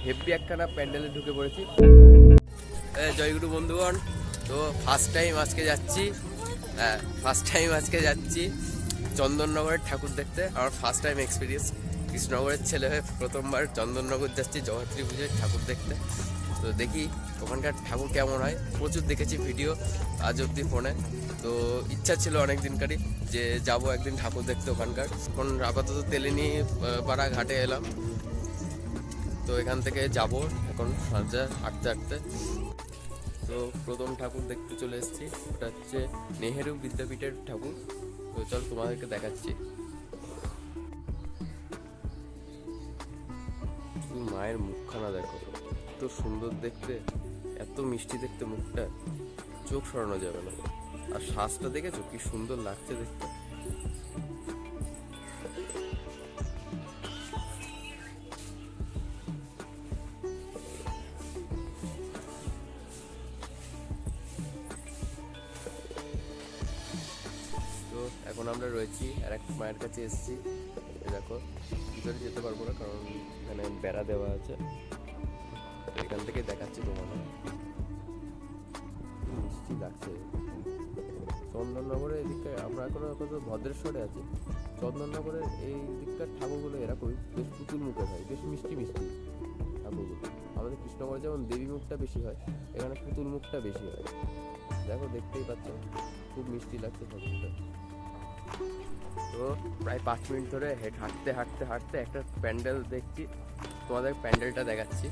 Heavy একখানা প্যান্ডেলে ঢুকে পড়েছি। জয়গুরু বন্ধুগণ, তো ফার্স্ট টাইম আজকে যাচ্ছি চন্দননগরের ঠাকুর দেখতে। আমার ফার্স্ট টাইম এক্সপিরিয়েন্স, কৃষ্ণনগরের ছেলে হয়ে প্রথমবার চন্দননগর যাচ্ছি জগদ্ধাত্রী পুজোর ঠাকুর দেখতে। তো দেখি ওখানকার ঠাকুর কেমন হয়। প্রচুর দেখেছি ভিডিও আজ অব্দি ফোনে, তো ইচ্ছা ছিল অনেক দিনকারই যে যাব একদিন ঠাকুর দেখতে ওখানকার। এখন আপাতত তেলেনি পাড়া ঘাটে এলাম, তো এখান থেকে যাব এখন সন্ধ্যা হাঁটতে। তো প্রথম ঠাকুর দেখতে চলে এসেছি, ওটা হচ্ছে নেহেরু বিদ্যাপীঠের ঠাকুর। তো চল তোমাদেরকে দেখাচ্ছি। মায়ের মুখখানা দেখো, এত সুন্দর দেখতে, এত মিষ্টি দেখতে মুখটা, চোখ সরানো যাবে না। আর শ্বাসটা দেখেছো কি সুন্দর লাগছে দেখতে। তো এখন আমরা রয়েছি আর এক মায়ের কাছে এসেছি। দেখো ভিতরে যেতে পারবো না কারণ এখানে বেড়া দেওয়া আছে, তো এখান থেকে দেখাচ্ছি তোমাদের। মিষ্টি লাগছে। চন্দননগরের এদিকে আমরা এখন ভদ্রেশ্বরে আছি। চন্দননগরের এই দিককার ঠাকুরগুলো এরকমই বেশ পুতুল মুখে হয়, বেশ মিষ্টি ঠাকুরগুলো। আমাদের কৃষ্ণনগরে যেমন দেবী মুখটা বেশি হয়, এখানে পুতুল মুখটা বেশি হয়। দেখো দেখতেই পাচ্ছ, খুব মিষ্টি লাগছে ঠাকুরটা। তো প্রায় 5 মিনিট ধরে হাঁটতে একটা প্যান্ডেল দেখছি, তোমাদের প্যান্ডেলটা দেখাচ্ছি।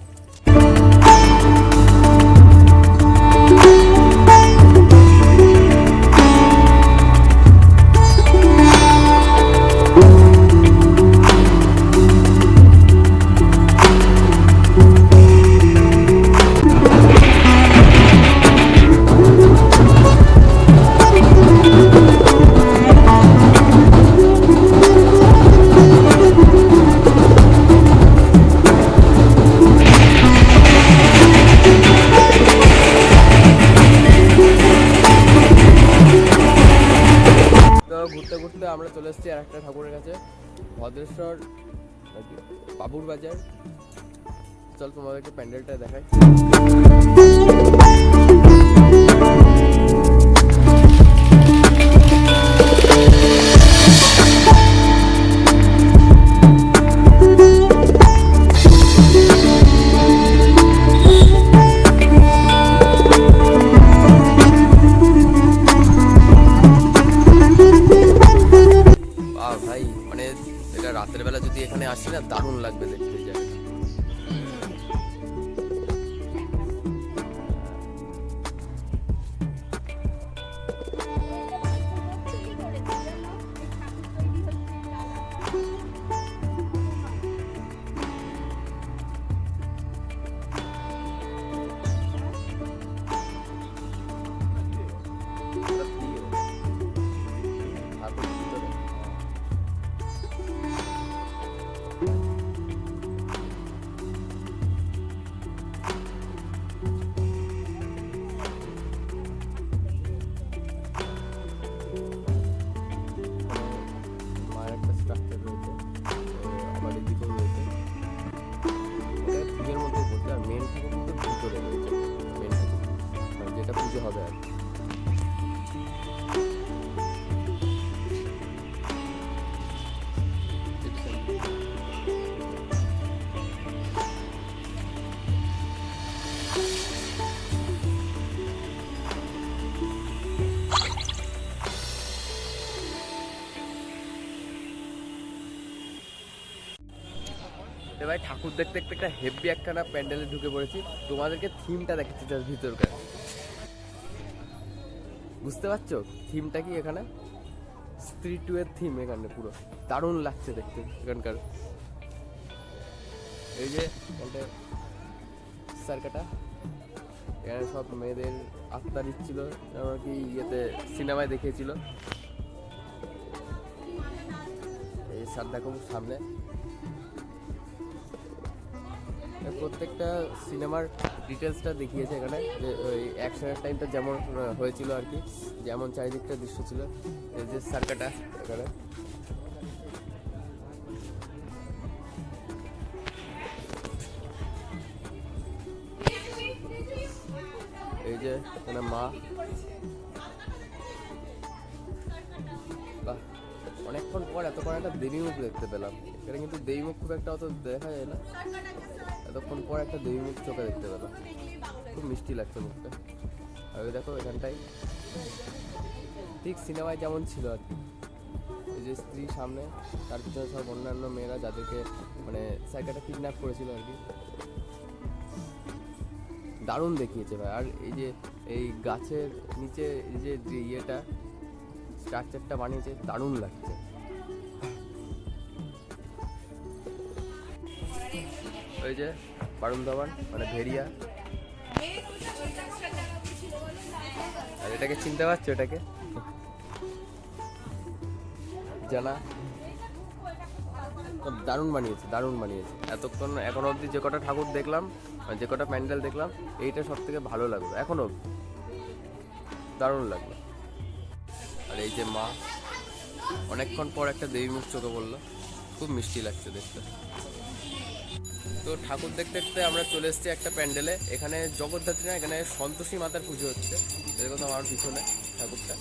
ঘুরতে আমরা চলে এসেছি আর একটা ঠাকুরের কাছে, ভদ্রেশ্বর বাবুর বাজার। চল তোমাদেরকে প্যান্ডেলটা দেখাই। ভাই মানে এটা রাতের বেলা যদি এখানে আসি না, দারুণ লাগবে দেখতে যায়। হবে আর ভাই ঠাকুর দেখতে একটা হেভি একখানা প্যান্ডেলে ঢুকে পড়েছি। তোমাদেরকে থিমটা দেখাচ্ছি তার ভিতরকার, বুঝতে পারছো থিমটা কি? এখানে স্ট্রিট ওয়ের থিম, এখানে পুরো দারুণ লাগছে দেখতে এখানকার। এই যে সার্কাটা, এখানে সব মেয়েদের আত্মা দিচ্ছিল, আর কি ইয়েতে সিনেমায় দেখিয়েছিল। এই স্যার দেখো সামনে প্রত্যেকটা সিনেমার ডিটেলসটা দেখিয়েছে এখানে, যে ওই অ্যাকশনের টাইমটা যেমন হয়েছিল আর কি, যেমন চারিদিকটা দৃশ্য ছিল। এই যে সার্কাটা এখানে যে এখানে মা, বাহ অনেকক্ষণ পর এতক্ষণ একটা দেবী মুখ দেখতে পেলাম। এখানে কিন্তু দেবী মুখ খুব একটা অত দেখা যায় না, এতক্ষণ পর একটা দেবী মুখ চোখে দেখতে পেলাম, খুব মিষ্টি লাগছে মুখটা। আর ওই দেখো এখানটাই ঠিক সিনেমায় যেমন ছিল আর কি, ওই যে স্ত্রী সামনে, তার পিছনে সব অন্যান্য মেয়েরা যাদেরকে মানে সাইকাটা কিডন্যাপ করেছিল আর কি। দারুণ দেখিয়েছে ভাই। আর এই যে এই গাছের নিচে এই যে ইয়েটা স্ট্রাকচারটা বানিয়েছে দারুণ লাগছে। ওই যে বারুণ ধাওয়ান মানে ভেড়িয়া, আর এটাকে চিনতে পারছো? এটাকে জানা, দারুণ বানিয়েছে, দারুণ বানিয়েছে। এতক্ষণ এখনো অবধি যে কটা ঠাকুর দেখলাম, যে কটা প্যান্ডেল দেখলাম, এইটা সব থেকে ভালো লাগলো এখনো অবধি, দারুণ লাগলো। আর এই যে মা, অনেকক্ষণ পর একটা দেবী মুখ চোখে পড়লো, খুব মিষ্টি লাগছে দেখতে। তো ঠাকুর দেখতে দেখতে আমরা চলে এসেছি একটা প্যান্ডেলে। এখানে জগদ্ধাত্রী না, এখানে সন্তোষী মাতার পুজো হচ্ছে, এরকম আমার পিছনে ঠাকুরটা।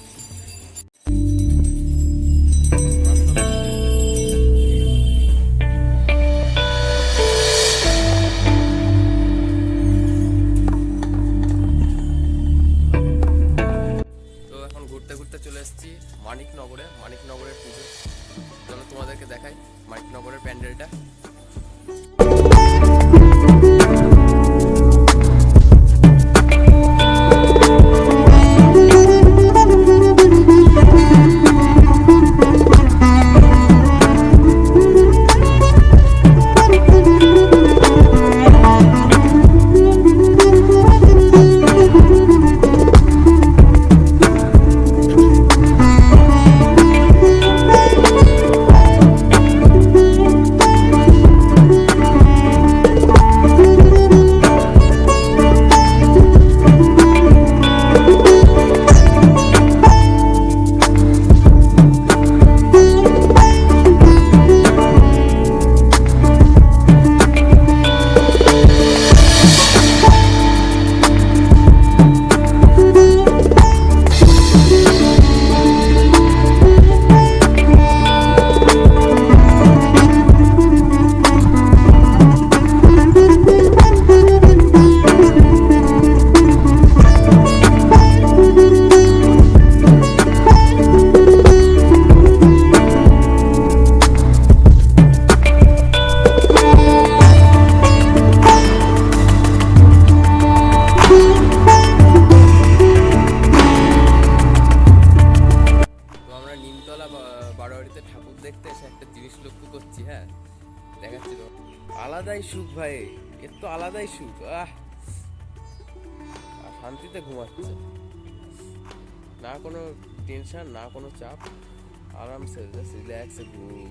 তো এখন ঘুরতে ঘুরতে চলে এসেছি মানিকনগরের পুজো। চলো তোমাদেরকে দেখাই মানিকনগরের প্যান্ডেলটা। বারোয়ারিতে ঠাকুর দেখতে এসে একটা জিনিস লক্ষ্য করছি, হ্যাঁ দেখাচ্ছি তো, আলাদাই সুখ ভাই, এর তো আলাদাই সুখ। শান্তিতে ঘুমাচ্ছে, না কোনো টেনশন, না কোনো চাপ, আরামসে জাস্ট রিল্যাক্সে ঘুম।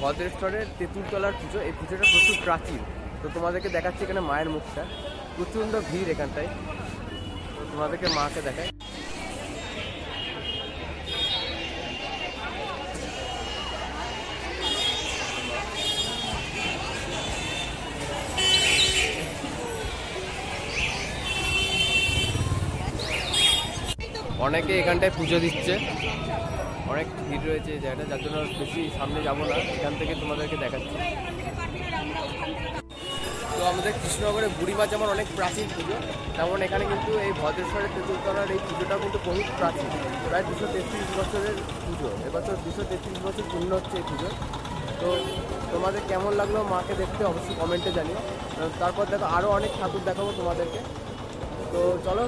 ভদ্রেশ্বরের তেঁতুলতলার পুজো। এই পুজোটা প্রচুর প্রাচীন, তো তোমাদেরকে দেখাচ্ছি এখানে মায়ের মুখটা, প্রচণ্ড ভিড় এখানটায়, তো তোমাদেরকে মাকে দেখায়। অনেকে এখানটায় পুজো দিচ্ছে, অনেক ভিড় রয়েছে এই জায়গাটা, যার জন্য বেশি সামনে যাব না, এখান থেকে তোমাদেরকে দেখাচ্ছি। তো আমাদের কৃষ্ণনগরে বুড়িমা যেমন অনেক প্রাচীন পুজো, তেমন এখানে কিন্তু এই ভদ্রেশ্বরের তেঁতুলতলার এই পুজোটা কিন্তু বহু প্রাচীন, প্রায় 233 বছরের পুজো। এবছর 233 বছর পূর্ণ হচ্ছে এই পুজো। তো তোমাদের কেমন লাগলো মাকে দেখতে অবশ্যই কমেন্টে জানিও। তারপর দেখো আরও অনেক ঠাকুর দেখাবো তোমাদেরকে। তো চলো।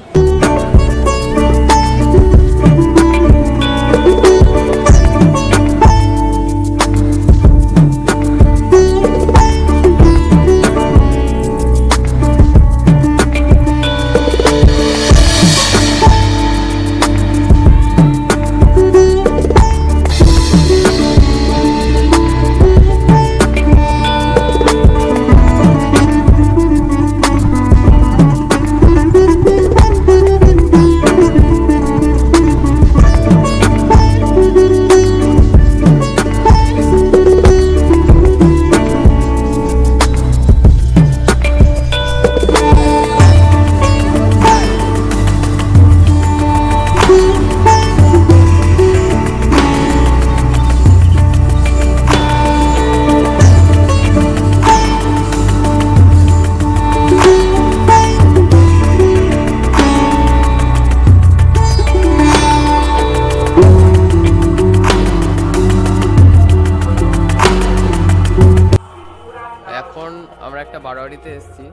এখন আমরা একটা বারোয়ারিতে এসেছি,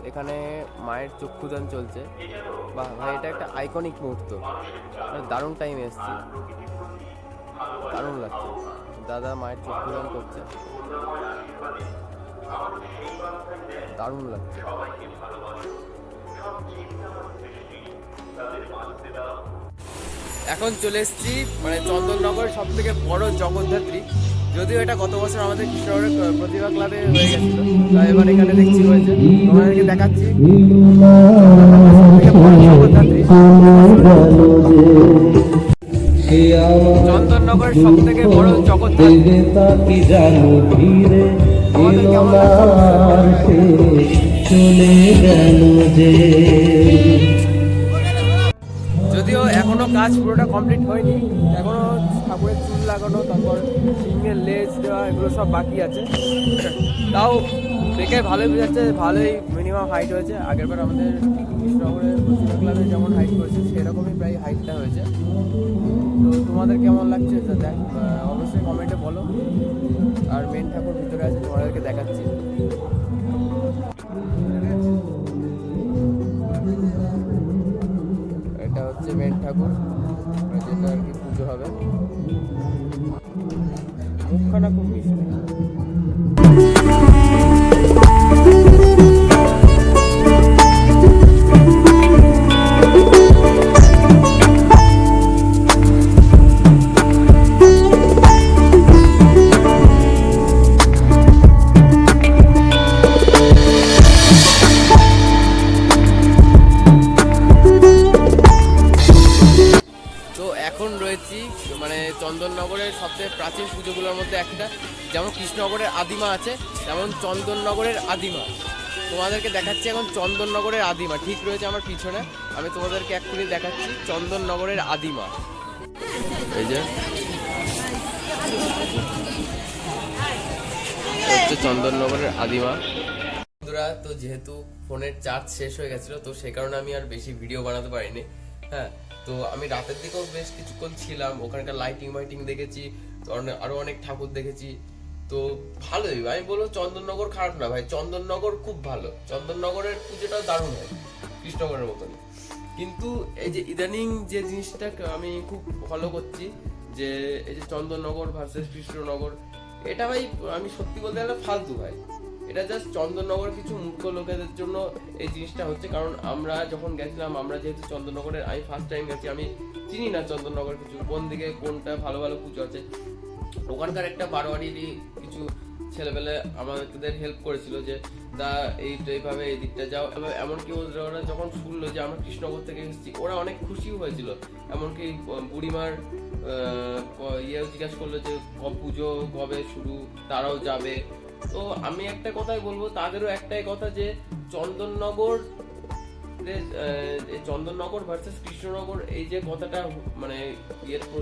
এখানে মায়ের চক্ষুদান চলছে। বাহ ভাই, এটা একটা আইকনিক মুহূর্ত, দারুণ টাইমে এসেছি, দারুণ লাগছে। দাদা মায়ের চক্ষুদান করছে, দারুণ লাগছে। এখন চলে এসেছি মানে চন্দননগর সব থেকে বড় জগদ্ধাত্রী, যদিও এটা গত বছর আমাদের কৃষ্ণনগরের প্রতিভা ক্লাবে হয়ে গেছিল, তাই এবার এখানে দেখছি হয়েছে, তোমাদেরকে দেখাচ্ছি। চন্দননগরের সব থেকে বড় জগদ্ধাত্রী, আমাদের কেমন লাগছে? যদিও এখনো কাজ পুরোটা কমপ্লিট হয়নি, এখনো ঠাকুরের চুল লাগানো, তারপর সিংহের লেজ দেওয়া, এগুলো সব বাকি আছে। তাও দেখে ভালোই বোঝাচ্ছে, ভালোই মিনিমাম হাইট হয়েছে। আগেরবার আমাদের কৃষ্ণনগরের প্রতিভা ক্লাবে যেমন হাইট করেছে সেরকমই প্রায় হাইটটা হয়েছে। তো তোমাদের কেমন লাগছে দেখ অবশ্যই কমেন্টে বলো। আর মেন ঠাকুর ভিতরে আছে, তোমাদেরকে দেখাচ্ছি। এটা হচ্ছে মেন ঠাকুর, যেটা আর কি পুজো হবে। মুখখানা খুব মিষ্টি। এখন রয়েছি মানে চন্দননগরের সবচেয়ে প্রাচীন পুজোগুলোর মধ্যে একটা, যেমন কৃষ্ণনগরের আদিমা আছে, তেমন চন্দননগরের আদিমা। তোমাদেরকে দেখাচ্ছি এখন চন্দননগরের আদিমা, ঠিক রয়েছে আমার পিছনে, আমি তোমাদেরকে এক্ষুনি দেখাচ্ছি চন্দননগরের আদিমা। এই যে হচ্ছে চন্দননগরের আদিমা। বন্ধুরা, তো যেহেতু ফোনের চার্জ শেষ হয়ে গেছিলো, তো সেই কারণে আমি আর বেশি ভিডিও বানাতে পারিনি। হ্যাঁ, তো আমি রাতের দিকেও বেশ কিছুক্ষণ ছিলাম, ওখানকার লাইটিং মাইটিং দেখেছি, আরো অনেক ঠাকুর দেখেছি। তো ভালোই, আমি বলবো চন্দননগর খারাপ না ভাই, চন্দননগর খুব ভালো, চন্দননগরের পুজোটা দারুণ হয় কৃষ্ণনগরের মতন। কিন্তু এই যে ইদানিং যে জিনিসটা আমি খুব ফলো করছি, যে এই যে চন্দননগর ভার্সেস কৃষ্ণনগর, এটা ভাই আমি সত্যি বলতে গেলে ফালতু ভাই। এটা জাস্ট চন্দননগর কিছু মূর্খ লোকেদের জন্য এই জিনিসটা হচ্ছে। কারণ আমরা যখন গেছিলাম, আমরা যেহেতু চন্দননগরের আমি ফার্স্ট টাইম গেছি, আমি চিনি না চন্দননগর কিছু, কোন দিকে কোনটা ভালো ভালো পুজো আছে। ওখানকার একটা বারোয়ারিরই কিছু ছেলেবেলে আমাদের হেল্প করেছিল, যে দা এইভাবে এই দিকটা যাও। এমনকি ওরা যখন শুনলো যে আমরা কৃষ্ণনগর থেকে এসেছি, ওরা অনেক খুশিও হয়েছিল। এমনকি বুড়িমার ইয়েও জিজ্ঞাসা করলো যে পুজো কবে শুরু, তারাও যাবে। তো আমি একটা কথাই বলবো, তাদেরও একটাই কথা, যে চন্দননগর যে এই চন্দননগর ভার্সেস কৃষ্ণনগর এই যে কথাটা মানে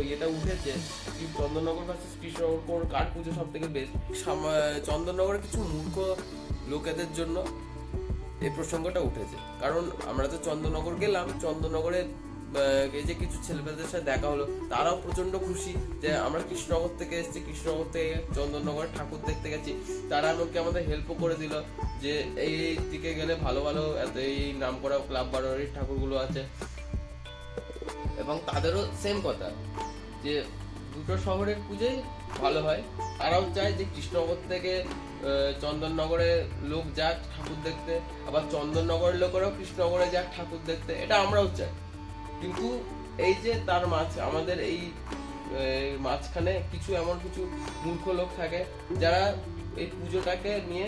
ইয়েটা উঠেছে, কি চন্দননগর ভার্সেস কৃষ্ণনগর কার পুজো সব থেকে বেস্ট, চন্দননগরের কিছু মূর্খ লোকেদের জন্য এই প্রসঙ্গটা উঠেছে। কারণ আমরা তো চন্দননগর গেলাম, চন্দননগরে এই যে কিছু ছেলেমেয়েদের সাথে দেখা হলো, তারাও প্রচন্ড খুশি যে আমরা কৃষ্ণনগর থেকে এসেছি, কৃষ্ণনগর থেকে চন্দননগর ঠাকুর দেখতে গেছি। তারা এমনকি আমাদের হেল্পও করে দিল যে এই দিকে গেলে ভালো ভালো এত এই নাম করা ক্লাব বারোয়ারির ঠাকুরগুলো আছে। এবং তাদেরও সেম কথা যে দুটো শহরের পুজোই ভালো হয়। তারাও চায় যে কৃষ্ণনগর থেকে চন্দননগরে লোক যাক ঠাকুর দেখতে, আবার চন্দননগরের লোকেরাও কৃষ্ণনগরে যাক ঠাকুর দেখতে, এটা আমরাও চাই। কিন্তু এই যে তার আমাদের এই মাঝখানে কিছু এমন কিছু মূর্খ লোক থাকে যারা এই পুজোটাকে নিয়ে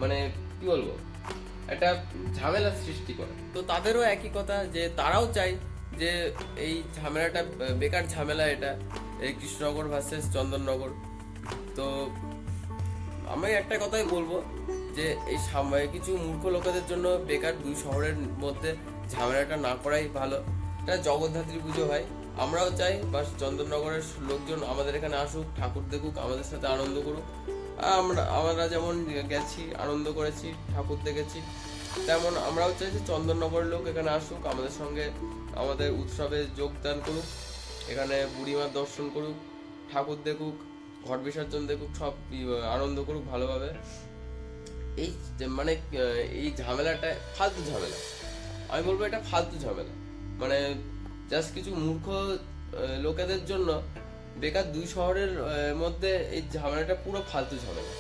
মানে কি বলবো একটা ঝামেলা সৃষ্টি করে। তো তাদেরও একই কথা যে তারাও চায় যে এই ঝামেলাটা বেকার ঝামেলা, এটা এই কৃষ্ণনগর ভার্সেস চন্দননগর। তো আমি একটা কথাই বলবো যে এই কিছু মূর্খ লোকেদের জন্য বেকার দুই শহরের মধ্যে ঝামেলাটা না করাই ভালো। এটা জগদ্ধাত্রী পুজো হয়, আমরাও চাই বা চন্দননগরের লোকজন আমাদের এখানে আসুক, ঠাকুর দেখুক, আমাদের সাথে আনন্দ করুক। আমরা যেমন গেছি আনন্দ করেছি, ঠাকুর দেখেছি, তেমন আমরাও চাই যে চন্দননগরের লোক এখানে আসুক, আমাদের সঙ্গে আমাদের উৎসবে যোগদান করুক, এখানে বুড়িমার দর্শন করুক, ঠাকুর দেখুক, ঘট বিসর্জন দেখুক, সব আনন্দ করুক ভালোভাবে। এই মানে এই ঝামেলাটা ফালতু ঝামেলা, আমি বলবো এটা ফালতু ঝামেলা। মানে জাস্ট কিছু মূর্খ লোকেদের জন্য বেকার দুই শহরের মধ্যে এই ঝামেলাটা পুরো ফালতু ঝামেলা।